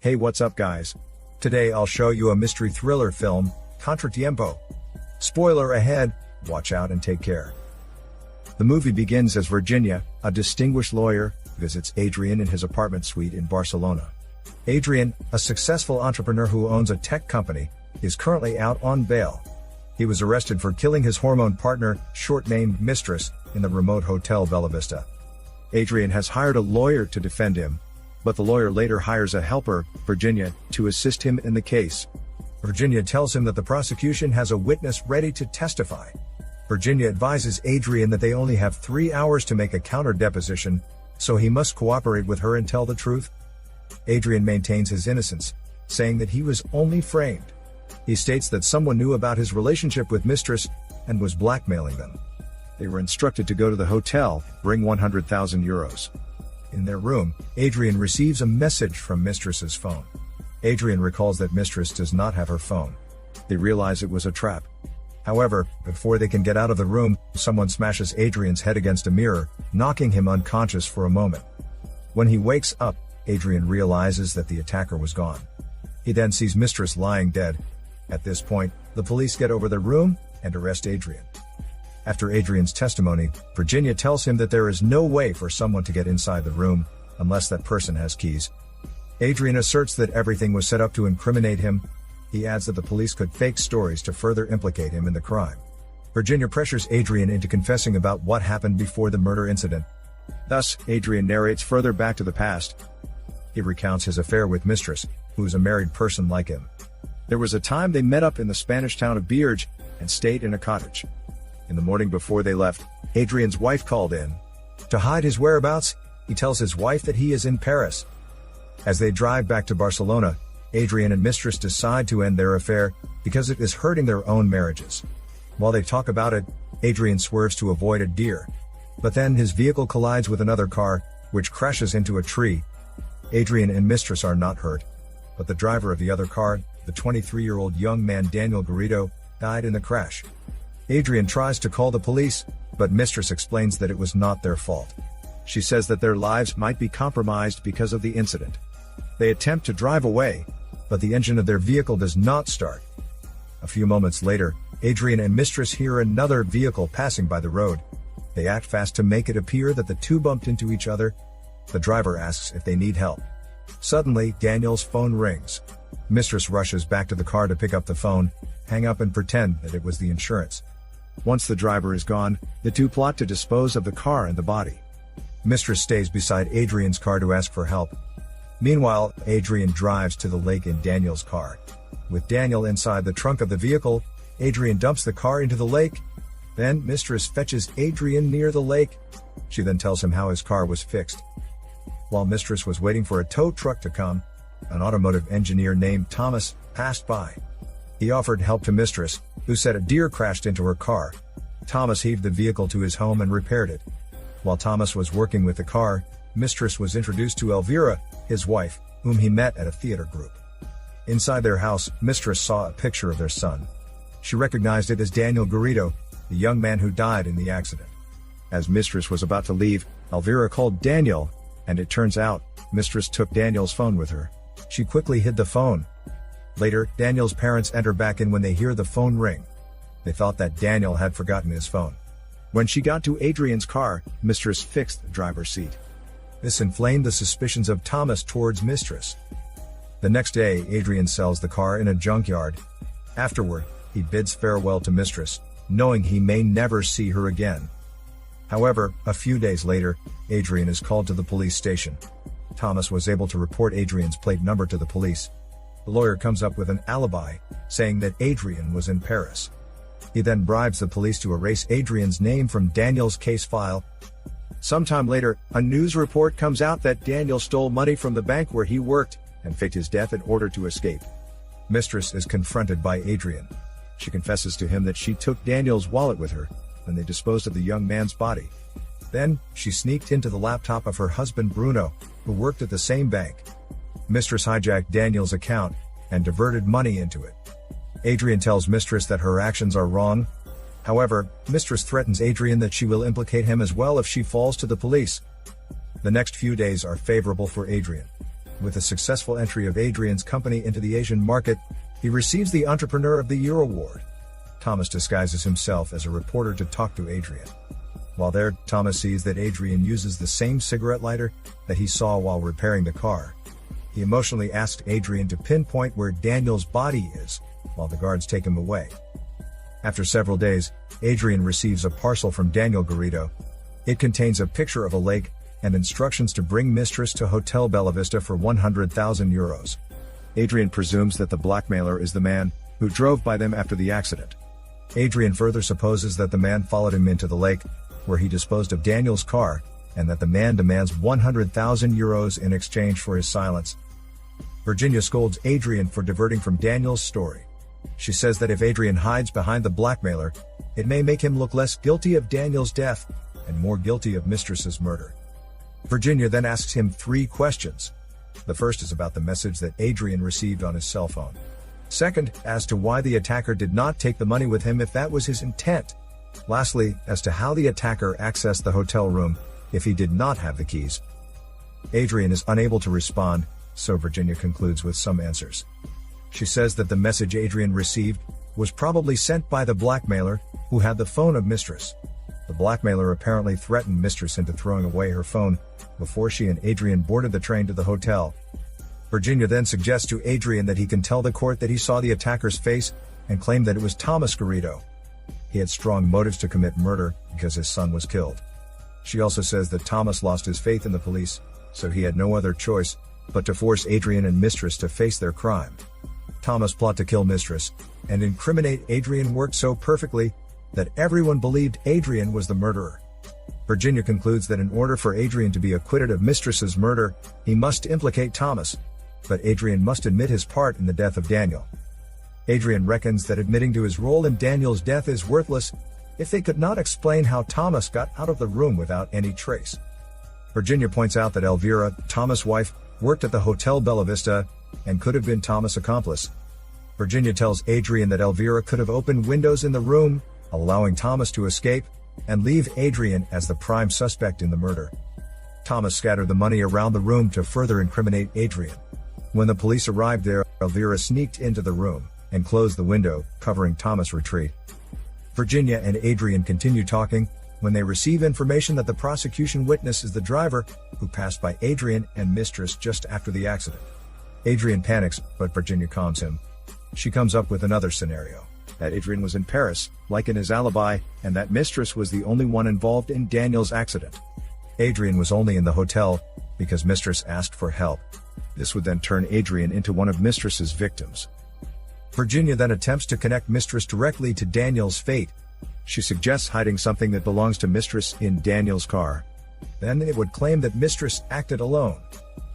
Hey, what's up guys? Today I'll show you a mystery thriller film, Contratiempo. Spoiler ahead, watch out and take care. The movie begins as Virginia, a distinguished lawyer, visits Adrian in his apartment suite in Barcelona. Adrian, a successful entrepreneur who owns a tech company, is currently out on bail. He was arrested for killing his hormone partner, short-named Mistress, in the remote Hotel Bella Vista. Adrian has hired a lawyer to defend him, but the lawyer later hires a helper, Virginia, to assist him in the case. Virginia tells him that the prosecution has a witness ready to testify. Virginia advises Adrian that they only have 3 hours to make a counter deposition, so he must cooperate with her and tell the truth. Adrian maintains his innocence, saying that he was only framed. He states that someone knew about his relationship with Mistress and was blackmailing them. They were instructed to go to the hotel, bring 100,000 euros. In their room, Adrian receives a message from Mistress's phone. Adrian recalls that Mistress does not have her phone. They realize it was a trap. However, before they can get out of the room, someone smashes Adrian's head against a mirror, knocking him unconscious for a moment. When he wakes up, Adrian realizes that the attacker was gone. He then sees Mistress lying dead. At this point, the police get over the room and arrest Adrian. After Adrian's testimony, Virginia tells him that there is no way for someone to get inside the room, unless that person has keys. Adrian asserts that everything was set up to incriminate him. He adds that the police could fake stories to further implicate him in the crime. Virginia pressures Adrian into confessing about what happened before the murder incident. Thus, Adrian narrates further back to the past. He recounts his affair with Mistress, who is a married person like him. There was a time they met up in the Spanish town of Bearge and stayed in a cottage. In the morning before they left, Adrian's wife called in. To hide his whereabouts, he tells his wife that he is in Paris. As they drive back to Barcelona, Adrian and Mistress decide to end their affair because it is hurting their own marriages. While they talk about it, Adrian swerves to avoid a deer. But then his vehicle collides with another car, which crashes into a tree. Adrian and Mistress are not hurt, but the driver of the other car, the 23-year-old young man Daniel Garrido, died in the crash. Adrian tries to call the police, but Mistress explains that it was not their fault. She says that their lives might be compromised because of the incident. They attempt to drive away, but the engine of their vehicle does not start. A few moments later, Adrian and Mistress hear another vehicle passing by the road. They act fast to make it appear that the two bumped into each other. The driver asks if they need help. Suddenly, Daniel's phone rings. Mistress rushes back to the car to pick up the phone, hang up and pretend that it was the insurance. Once the driver is gone, the two plot to dispose of the car and the body. Mistress stays beside Adrian's car to ask for help. Meanwhile, Adrian drives to the lake in Daniel's car. With Daniel inside the trunk of the vehicle, Adrian dumps the car into the lake. Then Mistress fetches Adrian near the lake. She then tells him how his car was fixed. While Mistress was waiting for a tow truck to come, an automotive engineer named Thomas passed by. He offered help to Mistress, who said a deer crashed into her car. Thomas heaved the vehicle to his home and repaired it. While Thomas was working with the car, Mistress was introduced to Elvira, his wife, whom he met at a theater group. Inside their house, Mistress saw a picture of their son. She recognized it as Daniel Garrido, the young man who died in the accident. As Mistress was about to leave, Elvira called Daniel, and it turns out, Mistress took Daniel's phone with her. She quickly hid the phone. Later, Daniel's parents enter back in when they hear the phone ring. They thought that Daniel had forgotten his phone. When she got to Adrian's car, Mistress fixed the driver's seat. This inflamed the suspicions of Thomas towards Mistress. The next day, Adrian sells the car in a junkyard. Afterward, he bids farewell to Mistress, knowing he may never see her again. However, a few days later, Adrian is called to the police station. Thomas was able to report Adrian's plate number to the police. The lawyer comes up with an alibi, saying that Adrian was in Paris. He then bribes the police to erase Adrian's name from Daniel's case file. Sometime later, a news report comes out that Daniel stole money from the bank where he worked and faked his death in order to escape. Mistress is confronted by Adrian. She confesses to him that she took Daniel's wallet with her when they disposed of the young man's body. Then, she sneaked into the laptop of her husband Bruno, who worked at the same bank. Mistress hijacked Daniel's account and diverted money into it. Adrian tells Mistress that her actions are wrong. However, Mistress threatens Adrian that she will implicate him as well if she falls to the police. The next few days are favorable for Adrian. With the successful entry of Adrian's company into the Asian market, he receives the Entrepreneur of the Year award. Thomas disguises himself as a reporter to talk to Adrian. While there, Thomas sees that Adrian uses the same cigarette lighter that he saw while repairing the car. He emotionally asks Adrian to pinpoint where Daniel's body is, while the guards take him away. After several days, Adrian receives a parcel from Daniel Garrido. It contains a picture of a lake and instructions to bring Mistress to Hotel Bella Vista for 100,000 euros. Adrian presumes that the blackmailer is the man who drove by them after the accident. Adrian further supposes that the man followed him into the lake, where he disposed of Daniel's car, and that the man demands 100,000 euros in exchange for his silence. Virginia scolds Adrian for diverting from Daniel's story. She says that if Adrian hides behind the blackmailer, it may make him look less guilty of Daniel's death and more guilty of Mistress's murder. Virginia then asks him 3 questions. The first is about the message that Adrian received on his cell phone. Second, as to why the attacker did not take the money with him if that was his intent. Lastly, as to how the attacker accessed the hotel room if he did not have the keys. Adrian is unable to respond, so Virginia concludes with some answers. She says that the message Adrian received was probably sent by the blackmailer, who had the phone of Mistress. The blackmailer apparently threatened Mistress into throwing away her phone before she and Adrian boarded the train to the hotel. Virginia then suggests to Adrian that he can tell the court that he saw the attacker's face and claimed that it was Thomas Garrido. He had strong motives to commit murder because his son was killed. She also says that Thomas lost his faith in the police, so he had no other choice but to force Adrian and Mistress to face their crime. Thomas' plot to kill Mistress and incriminate Adrian worked so perfectly that everyone believed Adrian was the murderer. Virginia concludes that in order for Adrian to be acquitted of Mistress's murder, he must implicate Thomas, but Adrian must admit his part in the death of Daniel. Adrian reckons that admitting to his role in Daniel's death is worthless if they could not explain how Thomas got out of the room without any trace. Virginia points out that Elvira, Thomas' wife, worked at the Hotel Bella Vista and could have been Thomas' accomplice. Virginia tells Adrian that Elvira could have opened windows in the room, allowing Thomas to escape, and leave Adrian as the prime suspect in the murder. Thomas scattered the money around the room to further incriminate Adrian. When the police arrived there, Elvira sneaked into the room and closed the window, covering Thomas' retreat. Virginia and Adrian continue talking when they receive information that the prosecution witness is the driver who passed by Adrian and Mistress just after the accident. Adrian panics, but Virginia calms him. She comes up with another scenario: that Adrian was in Paris, like in his alibi, and that Mistress was the only one involved in Daniel's accident. Adrian was only in the hotel because Mistress asked for help. This would then turn Adrian into one of Mistress's victims. Virginia then attempts to connect Mistress directly to Daniel's fate. She suggests hiding something that belongs to Mistress in Daniel's car. Then it would claim that Mistress acted alone.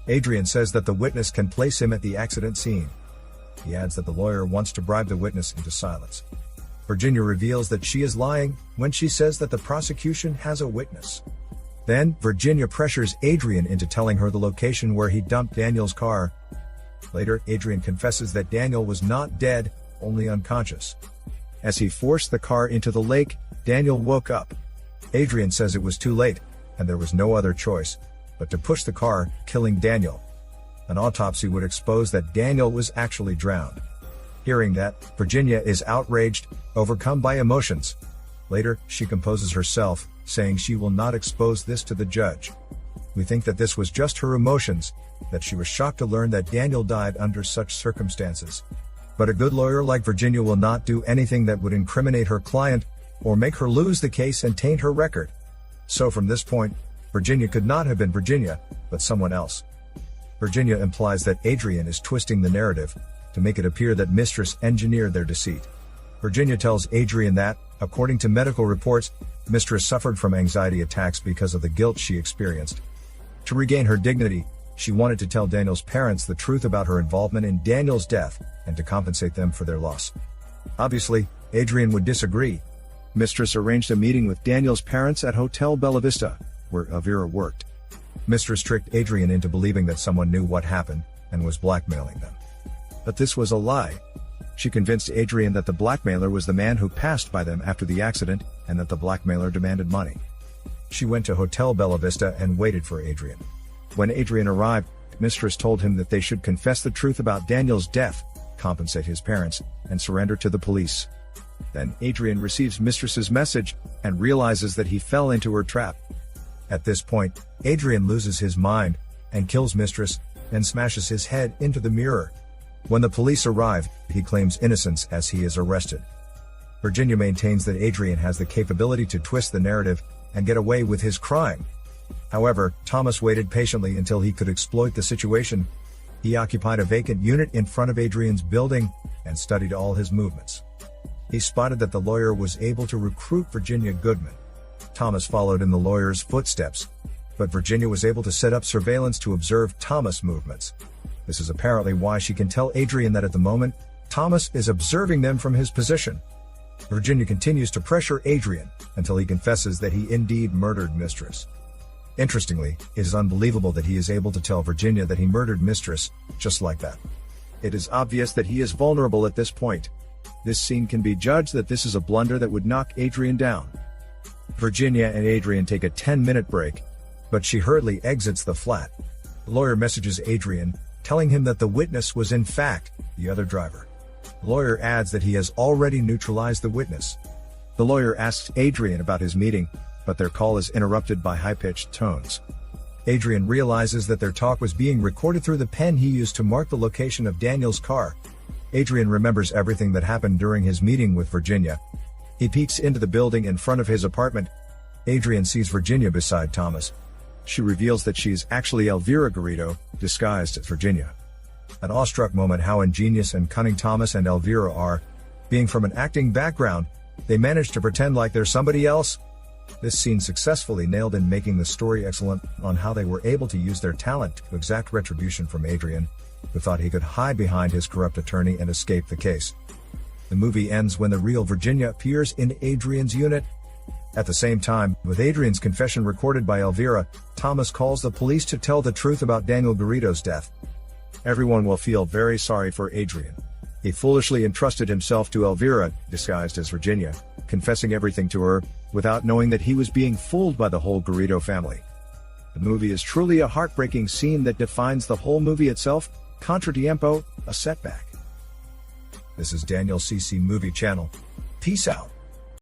Adrian says that the witness can place him at the accident scene. He adds that the lawyer wants to bribe the witness into silence. Virginia reveals that she is lying when she says that the prosecution has a witness. Then, Virginia pressures Adrian into telling her the location where he dumped Daniel's car. Later, Adrian confesses that Daniel was not dead, only unconscious. As he forced the car into the lake, Daniel woke up. Adrian says it was too late, and there was no other choice but to push the car, killing Daniel. An autopsy would expose that Daniel was actually drowned. Hearing that, Virginia is outraged, overcome by emotions. Later, she composes herself, saying she will not expose this to the judge. We think that this was just her emotions, that she was shocked to learn that Daniel died under such circumstances. But a good lawyer like Virginia will not do anything that would incriminate her client or make her lose the case and taint her record. So from this point, Virginia could not have been Virginia, but someone else. Virginia implies that Adrian is twisting the narrative to make it appear that Mistress engineered their deceit. Virginia tells Adrian that, according to medical reports, Mistress suffered from anxiety attacks because of the guilt she experienced. To regain her dignity, she wanted to tell Daniel's parents the truth about her involvement in Daniel's death and to compensate them for their loss. Obviously, Adrian would disagree. Mistress arranged a meeting with Daniel's parents at Hotel Bella Vista, where Elvira worked. Mistress tricked Adrian into believing that someone knew what happened and was blackmailing them. But this was a lie. She convinced Adrian that the blackmailer was the man who passed by them after the accident and that the blackmailer demanded money. She went to Hotel Bella Vista and waited for Adrian. When Adrian arrived, mistress told him that they should confess the truth about Daniel's death, compensate his parents, and surrender to the police. Then Adrian receives mistress's message and realizes that he fell into her trap. At this point, Adrian loses his mind and kills mistress, then smashes his head into the mirror. When the police arrive, he claims innocence as he is arrested. Virginia maintains that Adrian has the capability to twist the narrative and get away with his crime. However, Thomas waited patiently until he could exploit the situation. He occupied a vacant unit in front of Adrian's building and studied all his movements. He spotted that the lawyer was able to recruit Virginia Goodman. Thomas followed in the lawyer's footsteps, but Virginia was able to set up surveillance to observe Thomas' movements. This is apparently why she can tell Adrian that at the moment, Thomas is observing them from his position. Virginia continues to pressure Adrian until he confesses that he indeed murdered mistress. Interestingly, it is unbelievable that he is able to tell Virginia that he murdered mistress, just like that. It is obvious that he is vulnerable at this point. This scene can be judged that this is a blunder that would knock Adrian down. Virginia and Adrian take a 10-minute break, but she hurriedly exits the flat. The lawyer messages Adrian, telling him that the witness was in fact the other driver. The lawyer adds that he has already neutralized the witness. The lawyer asks Adrian about his meeting, but their call is interrupted by high-pitched tones. Adrian realizes that their talk was being recorded through the pen he used to mark the location of Daniel's car. Adrian remembers everything that happened during his meeting with Virginia. He peeks into the building in front of his apartment. Adrian sees Virginia beside Thomas. She reveals that she is actually Elvira Garrido, disguised as Virginia. An awestruck moment how ingenious and cunning Thomas and Elvira are. Being from an acting background, they manage to pretend like they're somebody else. This scene successfully nailed in making the story excellent on how they were able to use their talent to exact retribution from Adrian, who thought he could hide behind his corrupt attorney and escape the case. The movie ends when the real Virginia appears in Adrian's unit. At the same time, with Adrian's confession recorded by Elvira, Thomas calls the police to tell the truth about Daniel Garrido's death. Everyone will feel very sorry for Adrian. He foolishly entrusted himself to Elvira, disguised as Virginia, confessing everything to her, without knowing that he was being fooled by the whole Garrido family. The movie is truly a heartbreaking scene that defines the whole movie itself. Contratiempo, a setback. This is Daniel CC Movie Channel. Peace out.